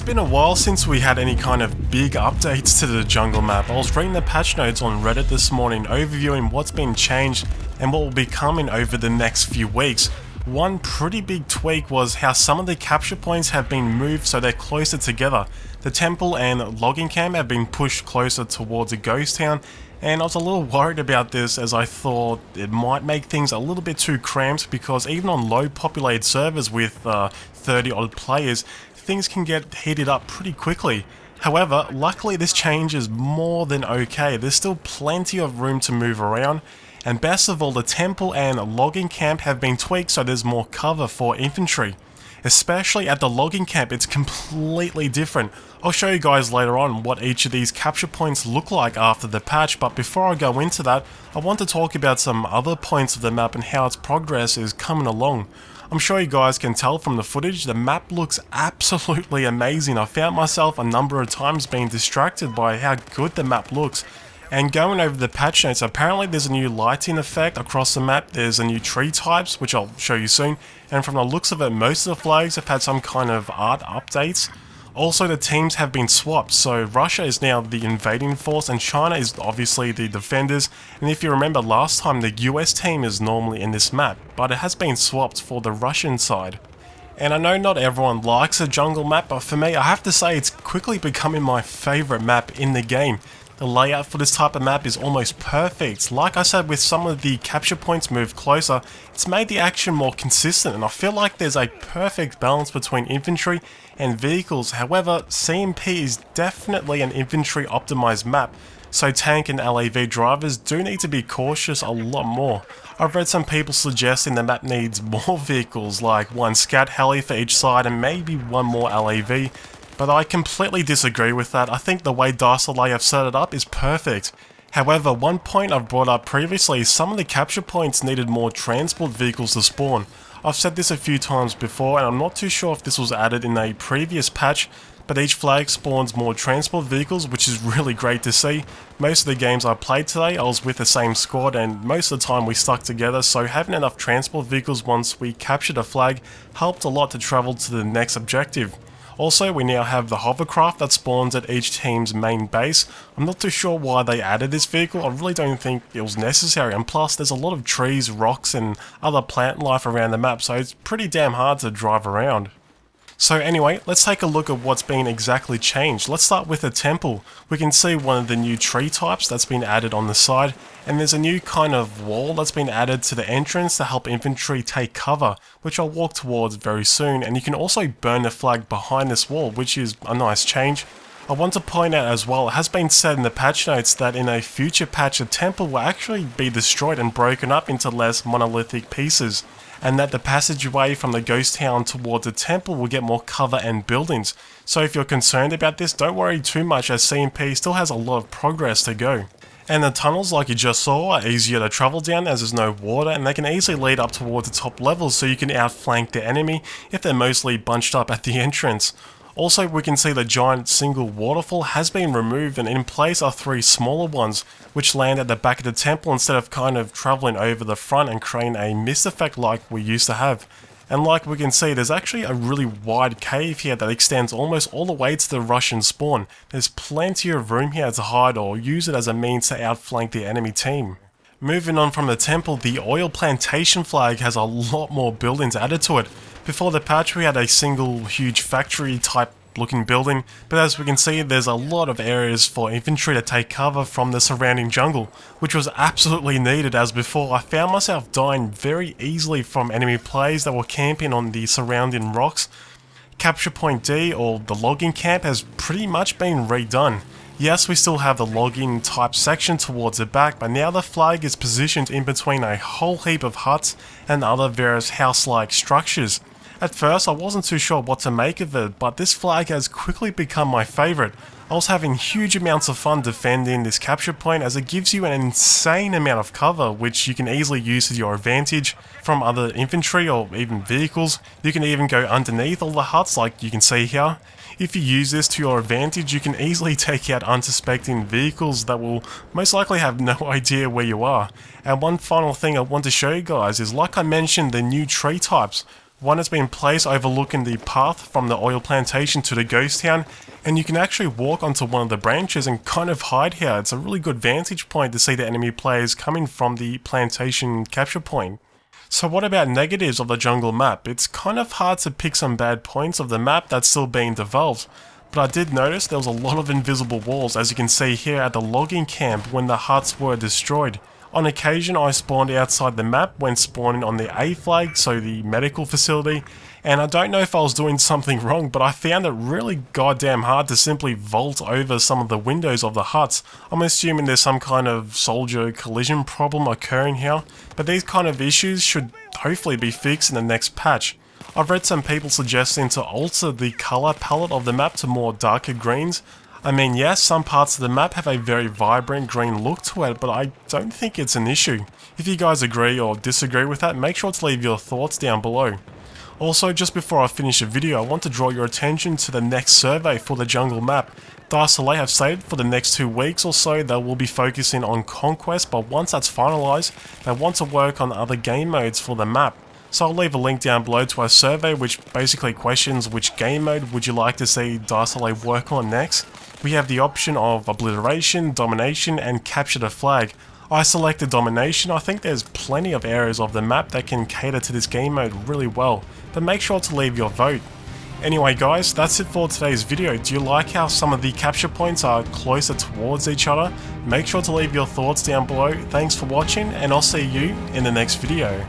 been a while since we had any kind of big updates to the jungle map. I was reading the patch notes on Reddit this morning, overviewing what's been changed and what will be coming over the next few weeks. One pretty big tweak was how some of the capture points have been moved so they're closer together. The temple and logging camp have been pushed closer towards a ghost town, and I was a little worried about this as I thought it might make things a little bit too cramped, because even on low populated servers with 30 odd players, things can get heated up pretty quickly. However, luckily this change is more than okay. There's still plenty of room to move around, and best of all, the temple and logging camp have been tweaked so there's more cover for infantry. Especially at the logging camp, it's completely different. I'll show you guys later on what each of these capture points look like after the patch, but before I go into that, I want to talk about some other points of the map and how its progress is coming along. I'm sure you guys can tell from the footage, the map looks absolutely amazing. I found myself a number of times being distracted by how good the map looks. And going over the patch notes, apparently there's a new lighting effect across the map, there's a new tree types, which I'll show you soon, and from the looks of it, most of the flags have had some kind of art updates. Also, the teams have been swapped, so Russia is now the invading force and China is obviously the defenders, and if you remember last time, the US team is normally in this map, but it has been swapped for the Russian side. And I know not everyone likes a jungle map, but for me, I have to say it's quickly becoming my favourite map in the game. The layout for this type of map is almost perfect. Like I said, with some of the capture points moved closer, it's made the action more consistent, and I feel like there's a perfect balance between infantry and vehicles. However, CMP is definitely an infantry optimized map, so tank and LAV drivers do need to be cautious a lot more. I've read some people suggesting the map needs more vehicles, like one scout heli for each side and maybe one more LAV. But I completely disagree with that. I think the way DiceLay have set it up is perfect. However, one point I've brought up previously is some of the capture points needed more transport vehicles to spawn. I've said this a few times before, and I'm not too sure if this was added in a previous patch, but each flag spawns more transport vehicles, which is really great to see. Most of the games I played today, I was with the same squad, and most of the time we stuck together, so having enough transport vehicles once we captured a flag helped a lot to travel to the next objective. Also, we now have the Hovercraft that spawns at each team's main base. I'm not too sure why they added this vehicle, I really don't think it was necessary, and plus there's a lot of trees, rocks and other plant life around the map, so it's pretty damn hard to drive around. So anyway, let's take a look at what's been exactly changed. Let's start with the temple. We can see one of the new tree types that's been added on the side, and there's a new kind of wall that's been added to the entrance to help infantry take cover, which I'll walk towards very soon, and you can also burn the flag behind this wall, which is a nice change. I want to point out as well, it has been said in the patch notes that in a future patch the temple will actually be destroyed and broken up into less monolithic pieces, and that the passageway from the ghost town towards the temple will get more cover and buildings. So if you're concerned about this, don't worry too much, as CMP still has a lot of progress to go. And the tunnels, like you just saw, are easier to travel down as there's no water, and they can easily lead up towards the top levels so you can outflank the enemy if they're mostly bunched up at the entrance. Also, we can see the giant single waterfall has been removed, and in place are three smaller ones, which land at the back of the temple instead of kind of travelling over the front and creating a mist effect like we used to have. And like we can see, there's actually a really wide cave here that extends almost all the way to the Russian spawn. There's plenty of room here to hide or use it as a means to outflank the enemy team. Moving on from the temple, the oil plantation flag has a lot more buildings added to it. Before the patch we had a single huge factory type looking building, but as we can see there's a lot of areas for infantry to take cover from the surrounding jungle, which was absolutely needed, as before I found myself dying very easily from enemy players that were camping on the surrounding rocks. Capture point D, or the logging camp, has pretty much been redone. Yes, we still have the logging type section towards the back, but now the flag is positioned in between a whole heap of huts and other various house-like structures. At first I wasn't too sure what to make of it, but this flag has quickly become my favourite. I was having huge amounts of fun defending this capture point, as it gives you an insane amount of cover which you can easily use to your advantage from other infantry or even vehicles. You can even go underneath all the huts like you can see here. If you use this to your advantage, you can easily take out unsuspecting vehicles that will most likely have no idea where you are. And one final thing I want to show you guys is, like I mentioned, the new tree types. One has been placed overlooking the path from the oil plantation to the ghost town, and you can actually walk onto one of the branches and kind of hide here. It's a really good vantage point to see the enemy players coming from the plantation capture point. So what about negatives of the jungle map? It's kind of hard to pick some bad points of the map that's still being developed, but I did notice there was a lot of invisible walls, as you can see here at the logging camp when the huts were destroyed. On occasion I spawned outside the map when spawning on the A flag, so the medical facility, and I don't know if I was doing something wrong, but I found it really goddamn hard to simply vault over some of the windows of the huts. I'm assuming there's some kind of soldier collision problem occurring here, but these kind of issues should hopefully be fixed in the next patch. I've read some people suggesting to alter the colour palette of the map to more darker greens. I mean, yes, some parts of the map have a very vibrant green look to it, but I don't think it's an issue. If you guys agree or disagree with that, make sure to leave your thoughts down below. Also, just before I finish the video, I want to draw your attention to the next survey for the jungle map. Darcelay have stated for the next 2 weeks or so they will be focusing on conquest, but once that's finalised, they want to work on other game modes for the map. So I'll leave a link down below to our survey which basically questions which game mode would you like to see Darcelay work on next. We have the option of obliteration, domination and capture the flag. I selected domination. I think there's plenty of areas of the map that can cater to this game mode really well, but make sure to leave your vote. Anyway guys, that's it for today's video. Do you like how some of the capture points are closer towards each other? Make sure to leave your thoughts down below. Thanks for watching and I'll see you in the next video.